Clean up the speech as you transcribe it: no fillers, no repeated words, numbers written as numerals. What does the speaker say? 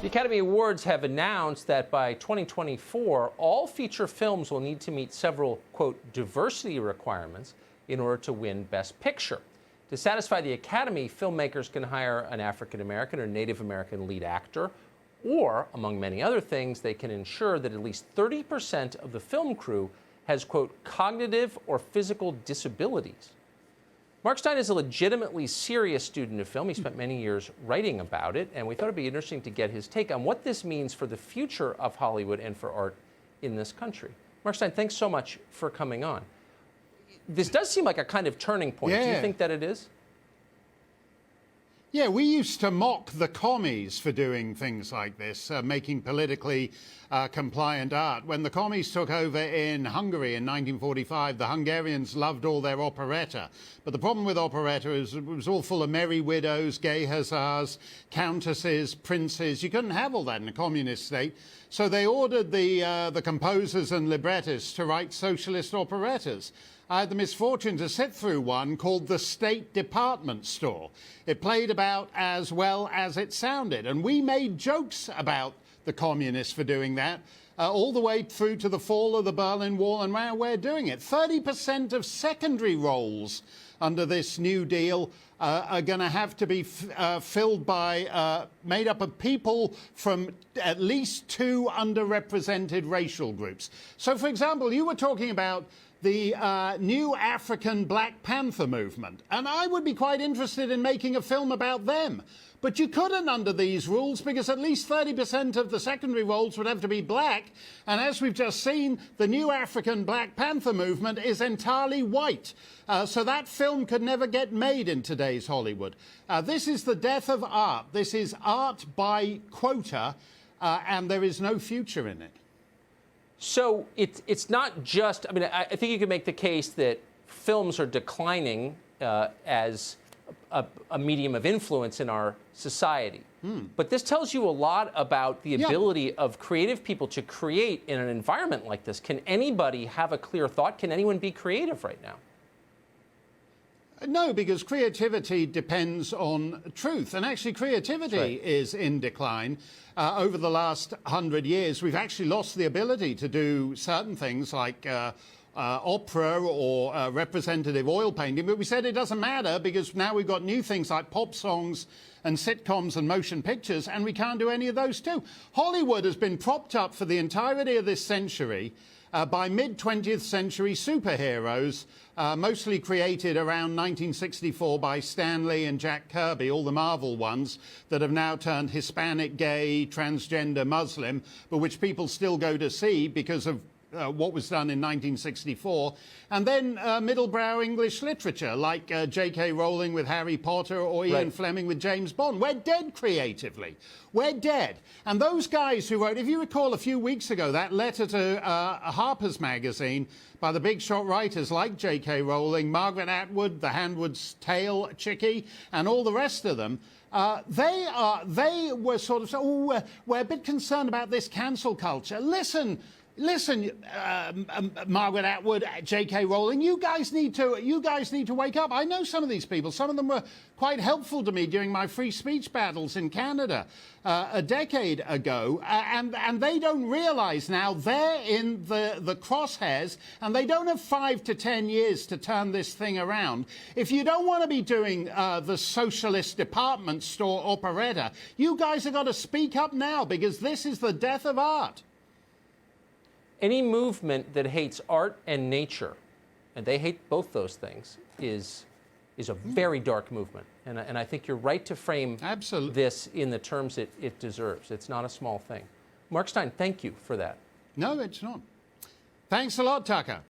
The Academy Awards have announced that by 2024, all feature films will need to meet several, quote, diversity requirements in order to win Best Picture. To satisfy the Academy, filmmakers can hire an African American or Native American lead actor, or, among many other things, they can ensure that at least 30% of the film crew has, quote, cognitive or physical disabilities. Mark Steyn is a legitimately serious student of film. He spent many years writing about it, and we thought it'd be interesting to get his take on what this means for the future of Hollywood and for art in this country. Mark Steyn, thanks so much for coming on. This does seem like a kind of turning point. Yeah. Do you think that it is? Yeah, we used to mock the commies for doing things like this, making politically compliant art. When the commies took over in Hungary in 1945, the Hungarians loved all their operetta. But the problem with operetta is it was all full of merry widows, gay hussars, countesses, princes. You couldn't have all that in a communist state. So they ordered the composers and librettists to write socialist operettas. I had the misfortune to sit through one called The State Department Store. It played about as well as it sounded, and we made jokes about the communists for doing that, all the way through to the fall of the Berlin Wall, and now we're doing it. 30% of secondary roles under this New Deal are going to have to be filled by, made up of people from at least 2 underrepresented racial groups. So, for example, you were talking about the new African Black Panther movement, and I would be quite interested in making a film about them. But you couldn't under these rules because at least 30% of the secondary roles would have to be black, and as we've just seen, the new African Black Panther movement is entirely white. So that film could never get made in today's Hollywood. This is the death of art. This is art by quota, and there is no future in it. So it's not just, I mean, I think you could make the case that films are declining as a medium of influence in our society. But this tells you a lot about the ability of creative people to create in an environment like this. Can anybody have a clear thought? Can anyone be creative right now? No, because creativity depends on truth. And actually, creativity is in decline. Over the last 100 years, we've actually lost the ability to do certain things like opera or representative oil painting. But we said it doesn't matter because now we've got new things like pop songs and sitcoms and motion pictures, and we can't do any of those too. Hollywood has been propped up for the entirety of this century by mid-20th century superheroes, mostly created around 1964 by Stan Lee and Jack Kirby, all the Marvel ones that have now turned Hispanic, gay, transgender, Muslim, but which people still go to see because of what was done in 1964, and then middlebrow English literature like J.K. Rowling with Harry Potter or Ian Fleming with James Bond. We're dead creatively. We're dead. And those guys who wrote, if you recall a few weeks ago, that letter to Harper's Magazine by the big shot writers like J.K. Rowling, Margaret Atwood, The Handmaid's Tale chickie, and all the rest of them, they were sort of, oh, we're a bit concerned about this cancel culture. Listen, Margaret Atwood, J.K. Rowling, you guys need to wake up. I know some of these people. Some of them were quite helpful to me during my free speech battles in Canada a decade ago, and they don't realize now they're in the crosshairs, and they don't have 5 to 10 years to turn this thing around. If you don't want to be doing the socialist department store operetta, you guys have got to speak up now because this is the death of art. Any movement that hates art and nature, and they hate both those things, is a very dark movement. And I think you're right to frame this in the terms it deserves. It's not a small thing. Mark Steyn, thank you for that. No, it's not. Thanks a lot, Tucker.